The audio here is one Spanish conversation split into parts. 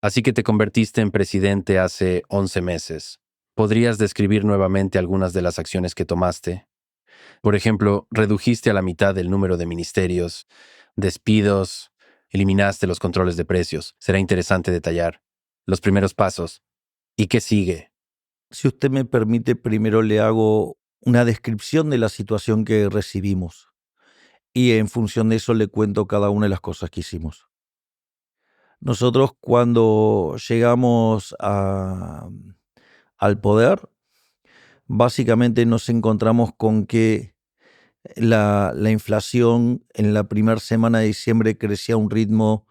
Así que te convertiste en presidente hace 11 meses. ¿Podrías describir nuevamente algunas de las acciones que tomaste? Por ejemplo, redujiste a la mitad el número de ministerios, despidos, eliminaste los controles de precios. Será interesante detallar los primeros pasos. ¿Y qué sigue? Si usted me permite, primero le hago una descripción de la situación que recibimos y en función de eso le cuento cada una de las cosas que hicimos. Nosotros cuando llegamos al poder, básicamente nos encontramos con que la inflación en la primera semana de diciembre crecía a un ritmo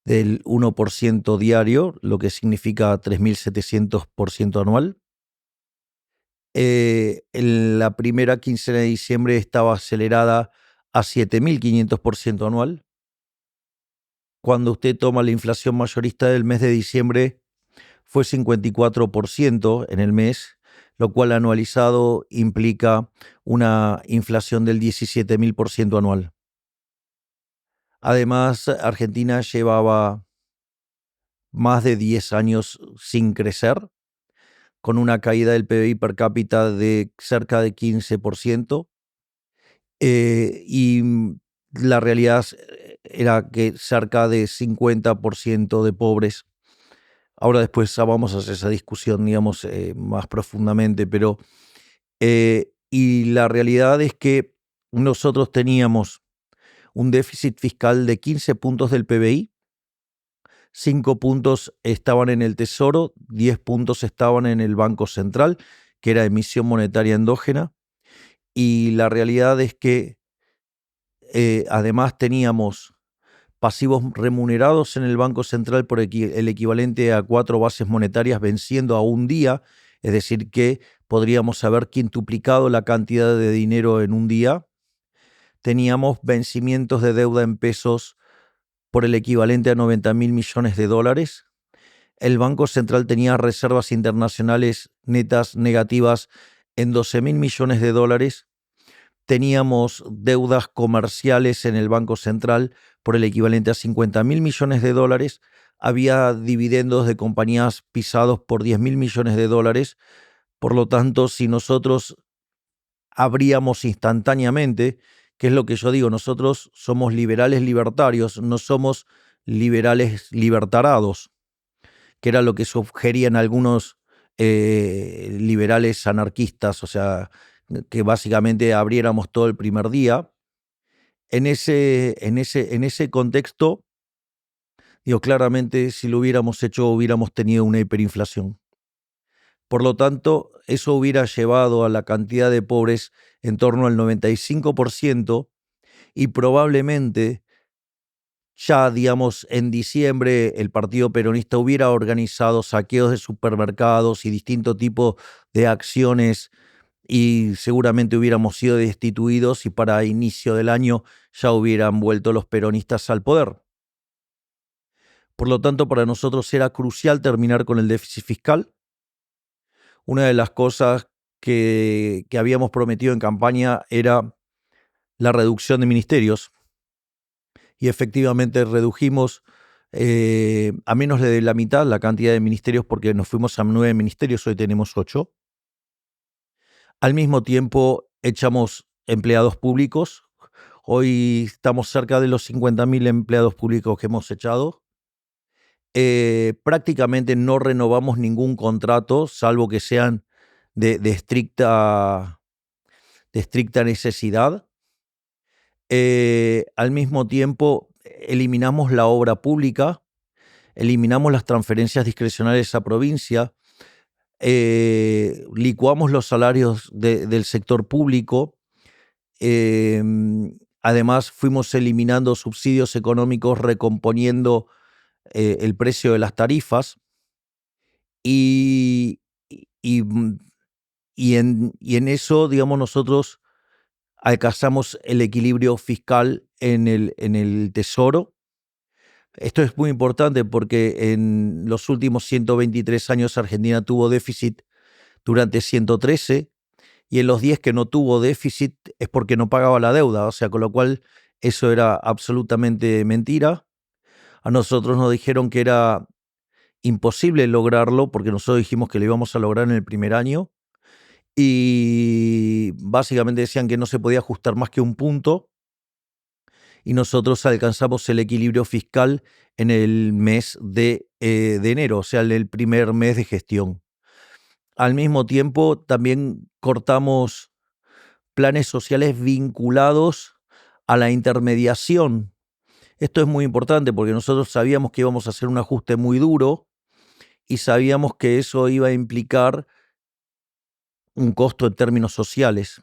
del 1% diario, lo que significa 3.700% anual. En la primera quincena de diciembre estaba acelerada a 7.500% anual. Cuando usted toma la inflación mayorista del mes de diciembre, fue 54% en el mes, lo cual anualizado implica una inflación del 17.000% anual. Además, Argentina llevaba más de 10 años sin crecer, con una caída del PBI per cápita de cerca de 15%, y la realidad era que cerca de 50% de pobres. Ahora después vamos a hacer esa discusión, digamos, más profundamente, pero y la realidad es que nosotros teníamos un déficit fiscal de 15 puntos del PBI, 5 puntos estaban en el Tesoro, 10 puntos estaban en el Banco Central, que era emisión monetaria endógena, y la realidad es que además teníamos pasivos remunerados en el Banco Central por el equivalente a 4 bases monetarias venciendo a un día, es decir, que podríamos haber quintuplicado la cantidad de dinero en un día. Teníamos vencimientos de deuda en pesos por el equivalente a 90.000 millones de dólares. El Banco Central tenía reservas internacionales netas negativas en 12.000 millones de dólares. Teníamos deudas comerciales en el Banco Central por el equivalente a 50.000 millones de dólares. Había dividendos de compañías pisados por 10.000 millones de dólares. Por lo tanto, si nosotros abríamos instantáneamente, que es lo que yo digo, nosotros somos liberales libertarios, no somos liberales libertarados, que era lo que sugerían algunos liberales anarquistas, o sea, que básicamente abriéramos todo el primer día. En ese contexto, digo, claramente si lo hubiéramos hecho hubiéramos tenido una hiperinflación. Por lo tanto, eso hubiera llevado a la cantidad de pobres en torno al 95% y probablemente ya, digamos, en diciembre el Partido Peronista hubiera organizado saqueos de supermercados y distinto tipo de acciones y seguramente hubiéramos sido destituidos y para inicio del año ya hubieran vuelto los peronistas al poder. Por lo tanto, para nosotros era crucial terminar con el déficit fiscal. Una de las cosas que habíamos prometido en campaña era la reducción de ministerios y efectivamente redujimos a menos de la mitad la cantidad de ministerios porque nos fuimos a 9 ministerios, hoy tenemos 8. Al mismo tiempo echamos empleados públicos, hoy estamos cerca de los 50.000 empleados públicos que hemos echado. Prácticamente no renovamos ningún contrato, salvo que sean de estricta necesidad. Al mismo tiempo, eliminamos la obra pública, eliminamos las transferencias discrecionales a provincia, licuamos los salarios del sector público. Además, fuimos eliminando subsidios económicos, recomponiendo el precio de las tarifas y, y, y en eso, digamos, nosotros alcanzamos el equilibrio fiscal en el Tesoro. Esto es muy importante porque en los últimos 123 años Argentina tuvo déficit durante 113 y en los 10 que no tuvo déficit es porque no pagaba la deuda, o sea, con lo cual eso era absolutamente mentira. A nosotros nos dijeron que era imposible lograrlo porque nosotros dijimos que lo íbamos a lograr en el primer año y básicamente decían que no se podía ajustar más que un punto y nosotros alcanzamos el equilibrio fiscal en el mes de enero, o sea, en el primer mes de gestión. Al mismo tiempo, también cortamos planes sociales vinculados a la intermediación. Esto es muy importante porque nosotros sabíamos que íbamos a hacer un ajuste muy duro y sabíamos que eso iba a implicar un costo en términos sociales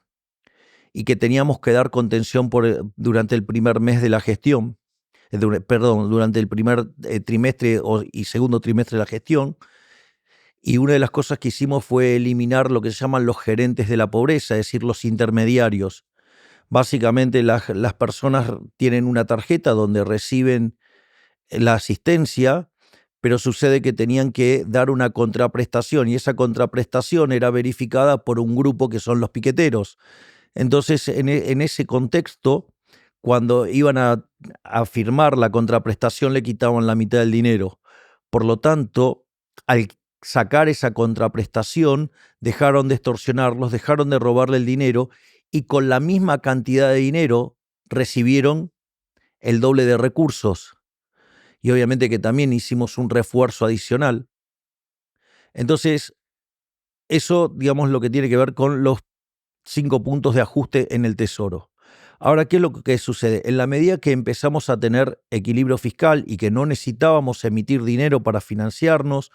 y que teníamos que dar contención durante el primer mes de la gestión, durante el primer trimestre y segundo trimestre de la gestión. Y una de las cosas que hicimos fue eliminar lo que se llaman los gerentes de la pobreza, es decir, los intermediarios. Básicamente las personas tienen una tarjeta donde reciben la asistencia, pero sucede que tenían que dar una contraprestación y esa contraprestación era verificada por un grupo que son los piqueteros. Entonces, en ese contexto, cuando iban a firmar la contraprestación, le quitaban la mitad del dinero. Por lo tanto, al sacar esa contraprestación, dejaron de extorsionarlos, dejaron de robarle el dinero y con la misma cantidad de dinero recibieron el doble de recursos. Y obviamente que también hicimos un refuerzo adicional. Entonces, eso, digamos, lo que tiene que ver con los 5 puntos de ajuste en el Tesoro. Ahora, ¿qué es lo que sucede? En la medida que empezamos a tener equilibrio fiscal y que no necesitábamos emitir dinero para financiarnos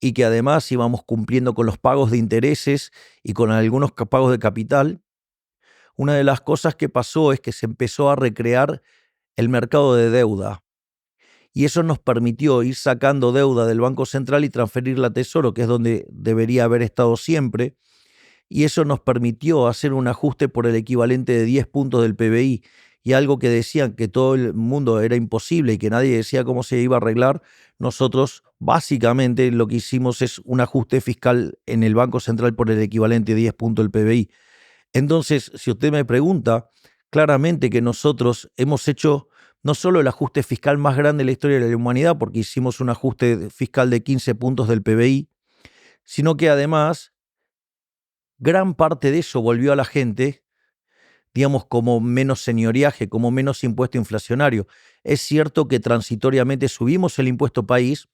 y que además íbamos cumpliendo con los pagos de intereses y con algunos pagos de capital, una de las cosas que pasó es que se empezó a recrear el mercado de deuda. Y eso nos permitió ir sacando deuda del Banco Central y transferirla a Tesoro, que es donde debería haber estado siempre, y eso nos permitió hacer un ajuste por el equivalente de 10 puntos del PBI, y algo que decían que todo el mundo era imposible y que nadie decía cómo se iba a arreglar, nosotros básicamente lo que hicimos es un ajuste fiscal en el Banco Central por el equivalente de 10 puntos del PBI. Entonces, si usted me pregunta, claramente que nosotros hemos hecho no solo el ajuste fiscal más grande de la historia de la humanidad, porque hicimos un ajuste fiscal de 15 puntos del PBI, sino que además gran parte de eso volvió a la gente, digamos, como menos señoriaje, como menos impuesto inflacionario. Es cierto que transitoriamente subimos el impuesto país,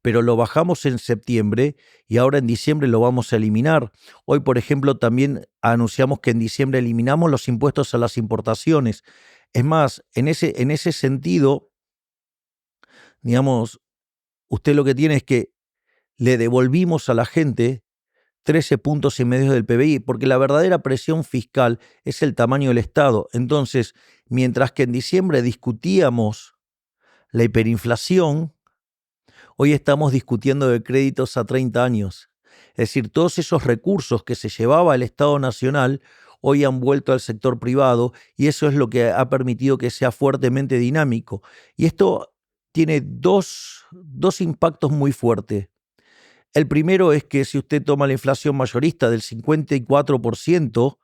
pero lo bajamos en septiembre y ahora en diciembre lo vamos a eliminar. Hoy, por ejemplo, también anunciamos que en diciembre eliminamos los impuestos a las importaciones. Es más, en ese sentido, digamos, usted lo que tiene es que le devolvimos a la gente 13 puntos y medio del PBI, porque la verdadera presión fiscal es el tamaño del Estado. Entonces, mientras que en diciembre discutíamos la hiperinflación, hoy estamos discutiendo de créditos a 30 años. Es decir, todos esos recursos que se llevaba el Estado Nacional hoy han vuelto al sector privado y eso es lo que ha permitido que sea fuertemente dinámico. Y esto tiene dos impactos muy fuertes. El primero es que si usted toma la inflación mayorista del 54%,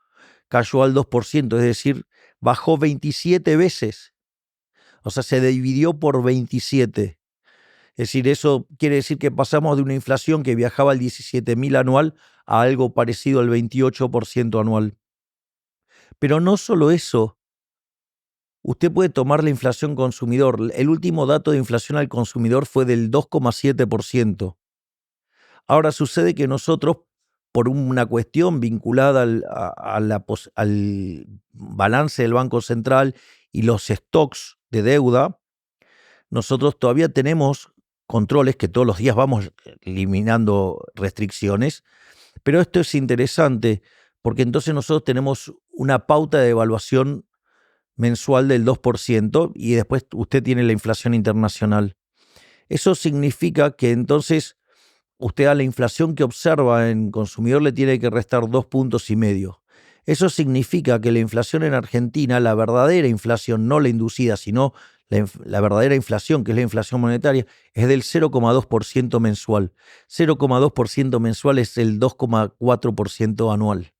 cayó al 2%, es decir, bajó 27 veces. O sea, se dividió por 27. Es decir, eso quiere decir que pasamos de una inflación que viajaba al 17.000 anual a algo parecido al 28% anual. Pero no solo eso. Usted puede tomar la inflación consumidor. El último dato de inflación al consumidor fue del 2,7%. Ahora sucede que nosotros, por una cuestión vinculada al balance del Banco Central y los stocks de deuda, nosotros todavía tenemos controles que todos los días vamos eliminando restricciones, pero esto es interesante porque entonces nosotros tenemos una pauta de evaluación mensual del 2% y después usted tiene la inflación internacional. Eso significa que entonces usted a la inflación que observa en consumidor le tiene que restar 2,5 puntos. Eso significa que la inflación en Argentina, la verdadera inflación, no la inducida, sino la verdadera inflación, que es la inflación monetaria, es del 0,2% mensual. 0,2% mensual es el 2,4% anual.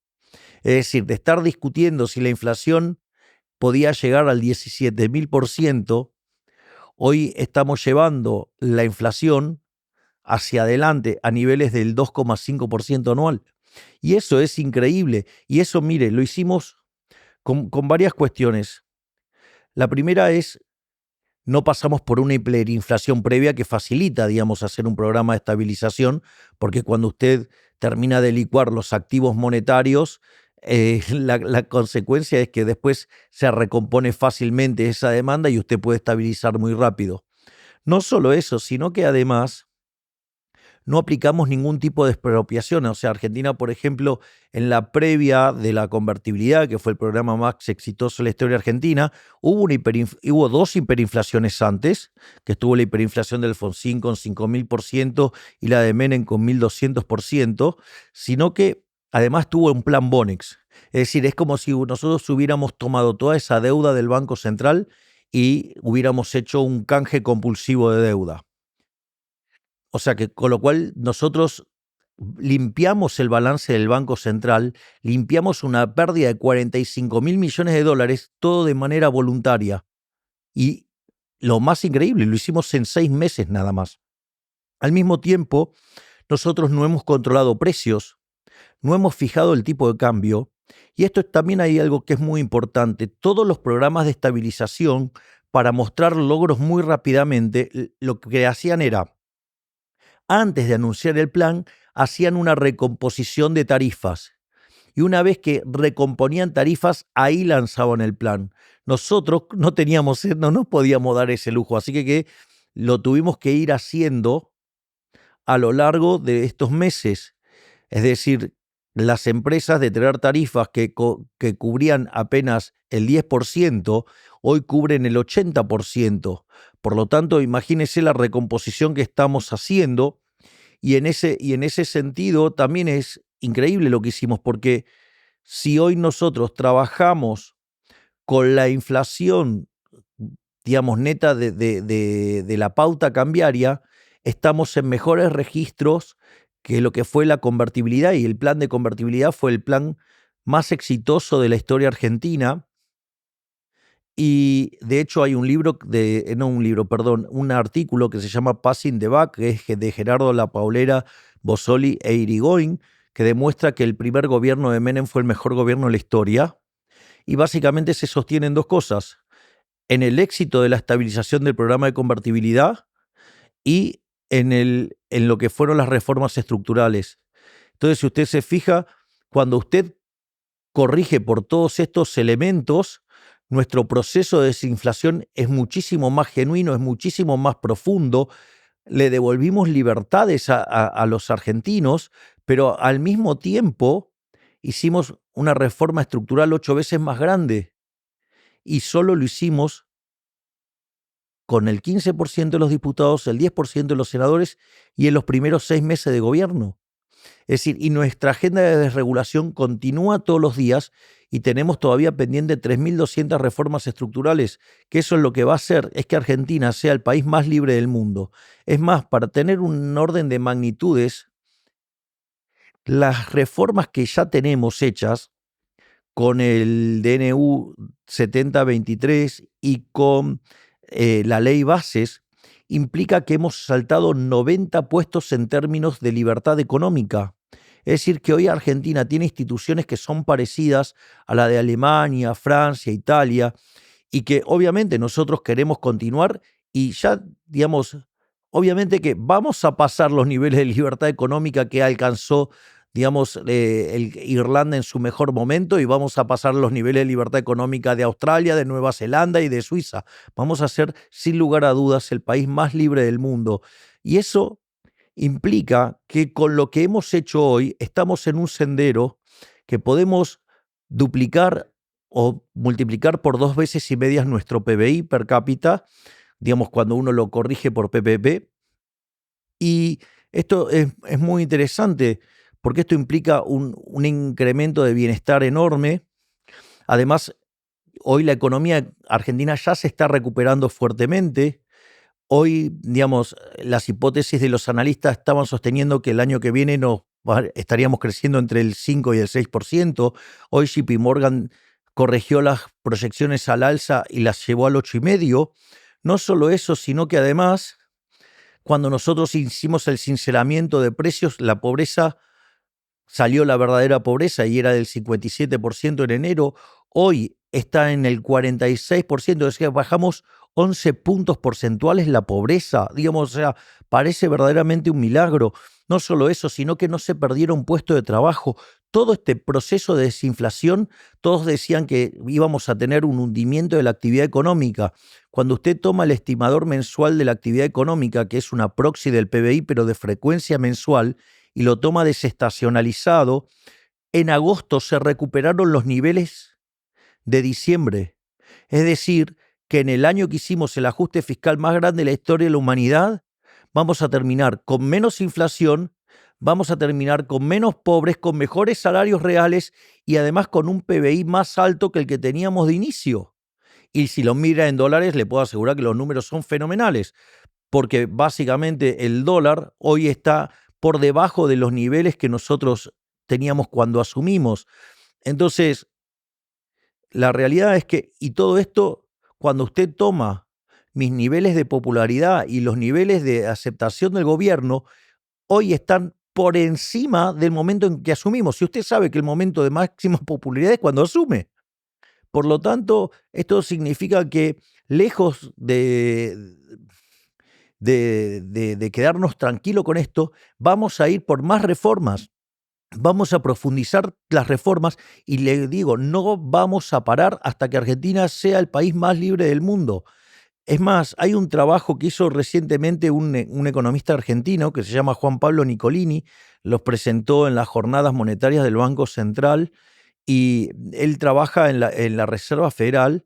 Es decir, de estar discutiendo si la inflación podía llegar al 17.000%, hoy estamos llevando la inflación hacia adelante a niveles del 2,5% anual. Y eso es increíble. Y eso, mire, lo hicimos con varias cuestiones. La primera es, no pasamos por una hiperinflación previa que facilita, digamos, hacer un programa de estabilización, porque cuando usted termina de licuar los activos monetarios, la consecuencia es que después se recompone fácilmente esa demanda y usted puede estabilizar muy rápido. No solo eso, sino que además no aplicamos ningún tipo de expropiación. O sea, Argentina, por ejemplo, en la previa de la convertibilidad, que fue el programa más exitoso de la historia argentina, hubo dos hiperinflaciones antes, que estuvo la hiperinflación del Alfonsín con 5.000% y la de Menem con 1.200%, sino que además tuvo un plan Bonex. Es decir, es como si nosotros hubiéramos tomado toda esa deuda del Banco Central y hubiéramos hecho un canje compulsivo de deuda. O sea que con lo cual nosotros limpiamos el balance del Banco Central, limpiamos una pérdida de 45.000 millones de dólares, todo de manera voluntaria. Y lo más increíble, lo hicimos en 6 meses nada más. Al mismo tiempo, nosotros no hemos controlado precios, no hemos fijado el tipo de cambio. Y esto también hay algo que es muy importante. Todos los programas de estabilización, para mostrar logros muy rápidamente, lo que hacían era, antes de anunciar el plan, hacían una recomposición de tarifas. Y una vez que recomponían tarifas, ahí lanzaban el plan. Nosotros no nos podíamos dar ese lujo, así que lo tuvimos que ir haciendo a lo largo de estos meses. Es decir, las empresas de tener tarifas que cubrían apenas el 10%, hoy cubren el 80%. Por lo tanto, imagínense la recomposición que estamos haciendo. Y en ese sentido también es increíble lo que hicimos, porque si hoy nosotros trabajamos con la inflación, digamos, neta de la pauta cambiaria, estamos en mejores registros que lo que fue la convertibilidad, y el plan de convertibilidad fue el plan más exitoso de la historia argentina. Y de hecho hay un un artículo que se llama Passing the Buck, que es de Gerardo La Paulera, Bossoli e Irigoyen, que demuestra que el primer gobierno de Menem fue el mejor gobierno de la historia. Y básicamente se sostienen dos cosas: en el éxito de la estabilización del programa de convertibilidad y en lo que fueron las reformas estructurales. Entonces, si usted se fija, cuando usted corrige por todos estos elementos, nuestro proceso de desinflación es muchísimo más genuino, es muchísimo más profundo. Le devolvimos libertades a los argentinos, pero al mismo tiempo hicimos una reforma estructural 8 veces más grande, y solo lo hicimos con el 15% de los diputados, el 10% de los senadores y en los primeros 6 meses de gobierno. Es decir, y nuestra agenda de desregulación continúa todos los días, y tenemos todavía pendiente 3.200 reformas estructurales, que eso es lo que va a hacer es que Argentina sea el país más libre del mundo. Es más, para tener un orden de magnitudes, las reformas que ya tenemos hechas con el DNU 7023 y con la ley bases, implica que hemos saltado 90 puestos en términos de libertad económica. Es decir, que hoy Argentina tiene instituciones que son parecidas a la de Alemania, Francia, Italia, y que obviamente nosotros queremos continuar, y ya, digamos, obviamente que vamos a pasar los niveles de libertad económica que alcanzó, digamos, Irlanda en su mejor momento, y vamos a pasar los niveles de libertad económica de Australia, de Nueva Zelanda y de Suiza. Vamos a ser, sin lugar a dudas, el país más libre del mundo. Y eso implica que con lo que hemos hecho hoy estamos en un sendero que podemos duplicar o multiplicar por 2 veces y media nuestro PBI per cápita, digamos, cuando uno lo corrige por PPP. Y esto es muy interesante, porque esto implica un incremento de bienestar enorme. Además, hoy la economía argentina ya se está recuperando fuertemente. Hoy, digamos, las hipótesis de los analistas estaban sosteniendo que el año que viene estaríamos creciendo entre el 5 y el 6%. Hoy JP Morgan corrigió las proyecciones al alza y las llevó al 8,5%. No solo eso, sino que además Cuando nosotros hicimos el sinceramiento de precios, la pobreza salió la verdadera pobreza y era del 57% en enero. Hoy está en el 46%, es decir, bajamos 11 puntos porcentuales la pobreza. Digamos, o sea, parece verdaderamente un milagro. No solo eso, sino que no se perdieron puestos de trabajo. Todo este proceso de desinflación, todos decían que íbamos a tener un hundimiento de la actividad económica. Cuando usted toma el estimador mensual de la actividad económica, que es una proxy del PBI, pero de frecuencia mensual, y lo toma desestacionalizado, en agosto se recuperaron los niveles de diciembre. Es decir, que en el año que hicimos el ajuste fiscal más grande de la historia de la humanidad, vamos a terminar con menos inflación, vamos a terminar con menos pobres, con mejores salarios reales y además con un PBI más alto que el que teníamos de inicio. Y si lo mira en dólares, le puedo asegurar que los números son fenomenales, porque básicamente el dólar hoy está por debajo de los niveles que nosotros teníamos cuando asumimos. Entonces, la realidad es que, y todo esto, cuando usted toma mis niveles de popularidad y los niveles de aceptación del gobierno, hoy están por encima del momento en que asumimos. Si usted sabe que el momento de máxima popularidad es cuando asume. Por lo tanto, esto significa que lejos de quedarnos tranquilos con esto, vamos a ir por más reformas. Vamos a profundizar las reformas y le digo, no vamos a parar hasta que Argentina sea el país más libre del mundo. Es más, hay un trabajo que hizo recientemente un economista argentino que se llama Juan Pablo Nicolini, los presentó en las jornadas monetarias del Banco Central y él trabaja en la Reserva Federal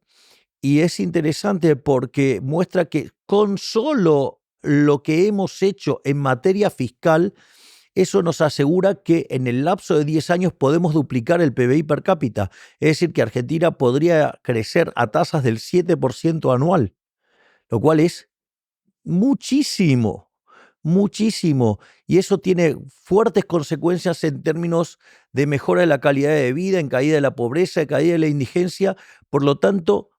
y es interesante porque muestra que con solo lo que hemos hecho en materia fiscal, eso nos asegura que en el lapso de 10 años podemos duplicar el PBI per cápita. Es decir, que Argentina podría crecer a tasas del 7% anual, lo cual es muchísimo, muchísimo. Y eso tiene fuertes consecuencias en términos de mejora de la calidad de vida, en caída de la pobreza, en caída de la indigencia. Por lo tanto,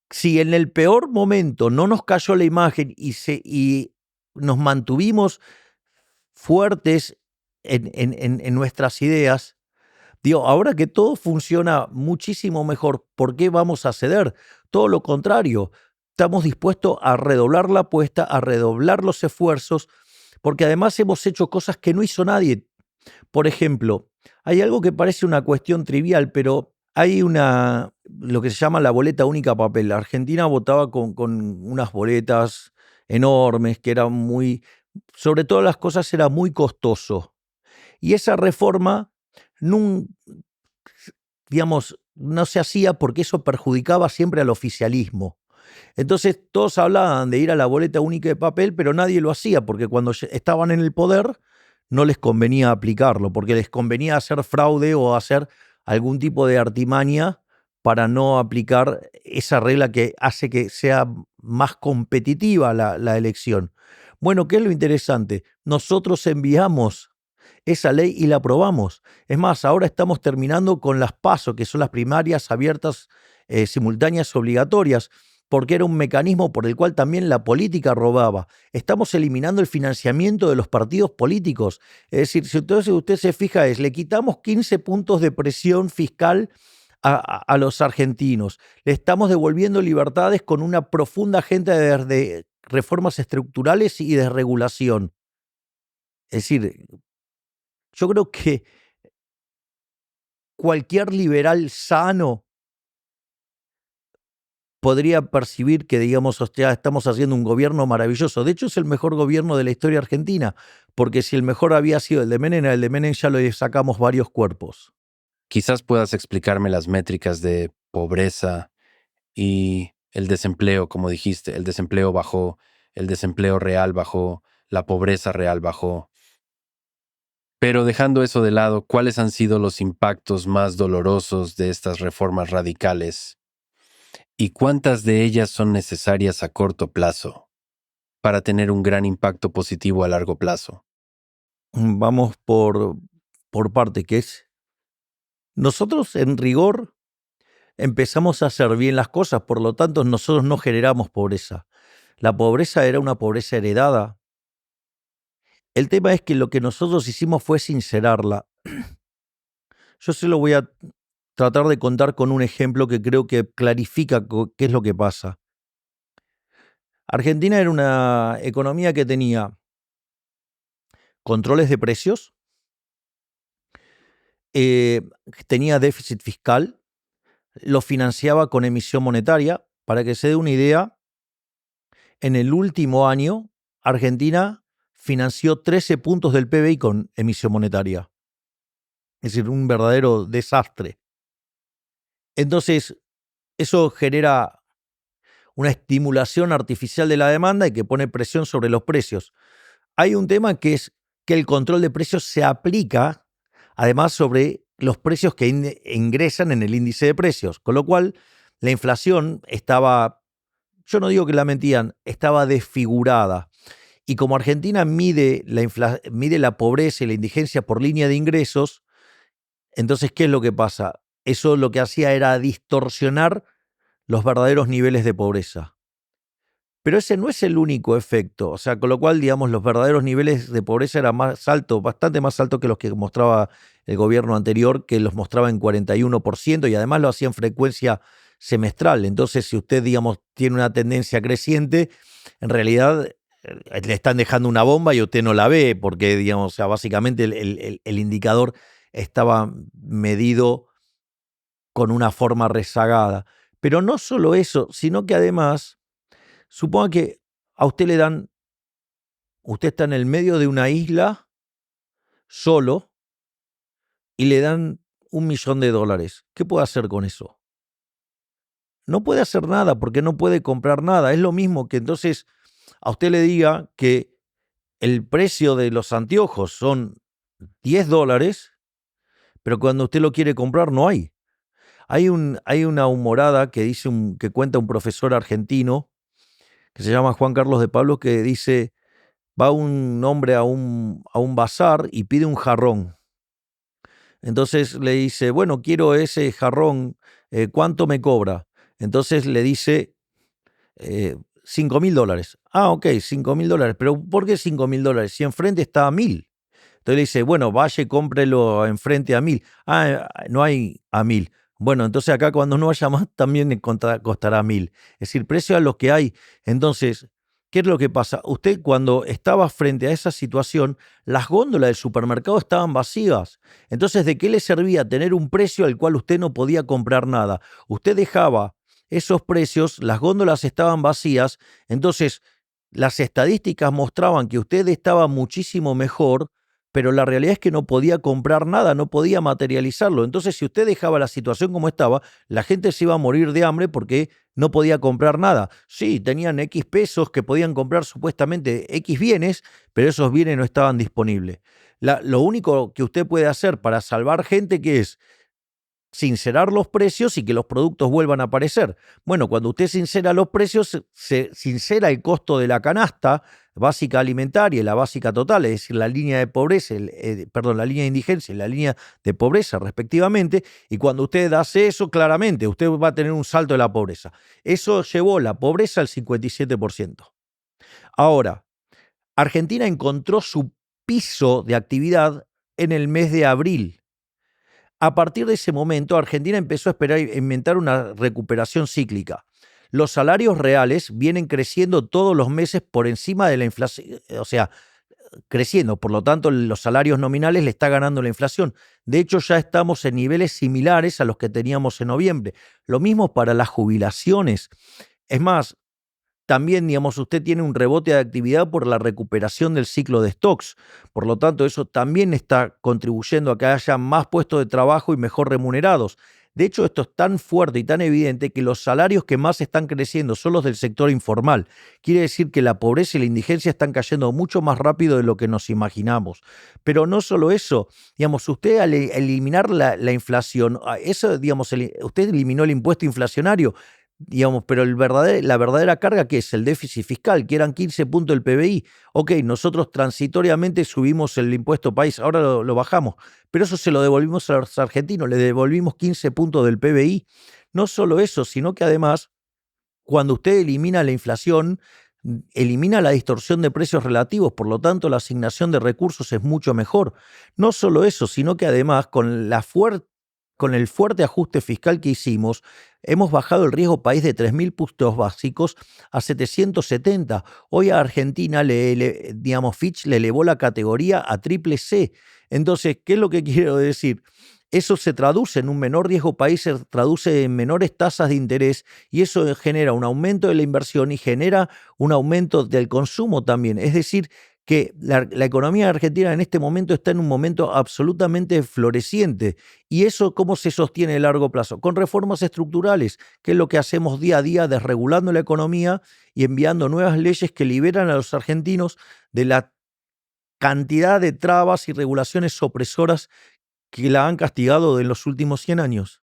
si en el peor momento no nos cayó la imagen y nos mantuvimos fuertes en nuestras ideas, digo, ahora que todo funciona muchísimo mejor, ¿por qué vamos a ceder? Todo lo contrario, estamos dispuestos a redoblar la apuesta, a redoblar los esfuerzos, porque además hemos hecho cosas que no hizo nadie. Por ejemplo, hay algo que parece una cuestión trivial, pero hay lo que se llama la boleta única a papel. La Argentina votaba con unas boletas enormes, que eran sobre todas las cosas era muy costoso. Y esa reforma, digamos, no se hacía porque eso perjudicaba siempre al oficialismo. Entonces todos hablaban de ir a la boleta única de papel, pero nadie lo hacía porque cuando estaban en el poder no les convenía aplicarlo, porque les convenía hacer fraude o hacer algún tipo de artimaña para no aplicar esa regla que hace que sea más competitiva la elección. Bueno, ¿qué es lo interesante? Nosotros enviamos esa ley y la aprobamos. Es más, ahora estamos terminando con las PASO, que son las primarias abiertas, simultáneas obligatorias, porque era un mecanismo por el cual también la política robaba. Estamos eliminando el financiamiento de los partidos políticos. Es decir, si entonces usted se fija, le quitamos 15 puntos de presión fiscal a los argentinos. Le estamos devolviendo libertades con una profunda agenda de reformas estructurales y de regulación. Es decir, yo creo que cualquier liberal sano podría percibir que, digamos, hostia, estamos haciendo un gobierno maravilloso. De hecho, es el mejor gobierno de la historia argentina, porque si el mejor había sido el de Menem ya le sacamos varios cuerpos. Quizás puedas explicarme las métricas de pobreza y el desempleo, como dijiste. El desempleo bajó, el desempleo real bajó, la pobreza real bajó. Pero dejando eso de lado, ¿cuáles han sido los impactos más dolorosos de estas reformas radicales? ¿Y cuántas de ellas son necesarias a corto plazo para tener un gran impacto positivo a largo plazo? Vamos por parte, que es, nosotros en rigor empezamos a hacer bien las cosas, por lo tanto nosotros no generamos pobreza. La pobreza era una pobreza heredada El tema es que lo que nosotros hicimos fue sincerarla. Yo se lo voy a tratar de contar con un ejemplo que creo que clarifica qué es lo que pasa. Argentina era una economía que tenía controles de precios, tenía déficit fiscal, lo financiaba con emisión monetaria. Para que se dé una idea, en el último año, Argentina financió 13 puntos del PBI con emisión monetaria. Es decir, un verdadero desastre. Entonces, eso genera una estimulación artificial de la demanda y que pone presión sobre los precios. Hay un tema que es que el control de precios se aplica además sobre los precios que ingresan en el índice de precios, con lo cual la inflación estaba, yo no digo que la mentían, estaba desfigurada. Y como Argentina mide la pobreza y la indigencia por línea de ingresos, entonces, ¿qué es lo que pasa? Eso lo que hacía era distorsionar los verdaderos niveles de pobreza. Pero ese no es el único efecto, o sea, con lo cual, digamos, los verdaderos niveles de pobreza eran más altos, bastante más altos que los que mostraba el gobierno anterior, que los mostraba en 41%, y además lo hacía en frecuencia semestral. Entonces, si usted, digamos, tiene una tendencia creciente, en realidad le están dejando una bomba y usted no la ve, porque, digamos, o sea, básicamente el indicador estaba medido con una forma rezagada. Pero no solo eso, sino que además, suponga que a usted le dan, usted está en el medio de una isla, solo, y le dan $1.000.000. ¿Qué puede hacer con eso? No puede hacer nada porque no puede comprar nada. Es lo mismo que entonces a usted le diga que el precio de los anteojos son $10, pero cuando usted lo quiere comprar no hay. Hay una humorada que que cuenta un profesor argentino que se llama Juan Carlos de Pablo, que dice: va un hombre a un bazar y pide un jarrón. Entonces le dice, bueno, quiero ese jarrón, ¿cuánto me cobra? Entonces le dice, $5.000. Ah, ok, $5.000. Pero ¿por qué $5.000? Si enfrente está a 1.000. Entonces le dice, bueno, vaya y cómprelo enfrente a 1.000. Ah, no hay a 1.000. Bueno, entonces acá cuando no haya más también costará 1.000. Es decir, precio a los que hay. Entonces, ¿qué es lo que pasa? Usted cuando estaba frente a esa situación, las góndolas del supermercado estaban vacías. Entonces, ¿de qué le servía tener un precio al cual usted no podía comprar nada? Usted dejaba esos precios, las góndolas estaban vacías, entonces las estadísticas mostraban que usted estaba muchísimo mejor, pero la realidad es que no podía comprar nada, no podía materializarlo. Entonces, si usted dejaba la situación como estaba, la gente se iba a morir de hambre porque no podía comprar nada. Sí, tenían X pesos que podían comprar supuestamente X bienes, pero esos bienes no estaban disponibles. Lo único que usted puede hacer para salvar gente, ¿qué es? Sincerar los precios y que los productos vuelvan a aparecer. Bueno, cuando usted sincera los precios, se sincera el costo de la canasta básica alimentaria y la básica total, es decir, la línea de pobreza, la línea de indigencia y la línea de pobreza respectivamente, y cuando usted hace eso, claramente usted va a tener un salto de la pobreza. Eso llevó la pobreza al 57%. Ahora, Argentina encontró su piso de actividad en el mes de abril. A partir de ese momento, Argentina empezó a inventar una recuperación cíclica. Los salarios reales vienen creciendo todos los meses por encima de la inflación, o sea, creciendo. Por lo tanto, los salarios nominales le está ganando la inflación. De hecho, ya estamos en niveles similares a los que teníamos en noviembre. Lo mismo para las jubilaciones. Es más, también, digamos, usted tiene un rebote de actividad por la recuperación del ciclo de stocks. Por lo tanto, eso también está contribuyendo a que haya más puestos de trabajo y mejor remunerados. De hecho, esto es tan fuerte y tan evidente que los salarios que más están creciendo son los del sector informal. Quiere decir que la pobreza y la indigencia están cayendo mucho más rápido de lo que nos imaginamos. Pero no solo eso, digamos, usted al eliminar la inflación, eso, digamos, usted eliminó el impuesto inflacionario, digamos, pero la verdadera carga, que es el déficit fiscal, que eran 15 puntos del PBI. Ok, nosotros transitoriamente subimos el impuesto país, ahora lo bajamos, pero eso se lo devolvimos a los argentinos, le devolvimos 15 puntos del PBI. No solo eso, sino que además, cuando usted elimina la inflación, elimina la distorsión de precios relativos, por lo tanto la asignación de recursos es mucho mejor. No solo eso, sino que además con el fuerte ajuste fiscal que hicimos, hemos bajado el riesgo país de 3.000 puntos básicos a 770. Hoy a Argentina, digamos, Fitch le elevó la categoría a triple C. Entonces, ¿qué es lo que quiero decir? Eso se traduce en un menor riesgo país, se traduce en menores tasas de interés y eso genera un aumento de la inversión y genera un aumento del consumo también. Es decir, que la economía argentina en este momento está en un momento absolutamente floreciente. ¿Y eso cómo se sostiene a largo plazo? Con reformas estructurales, que es lo que hacemos día a día, desregulando la economía y enviando nuevas leyes que liberan a los argentinos de la cantidad de trabas y regulaciones opresoras que la han castigado en los últimos 100 años.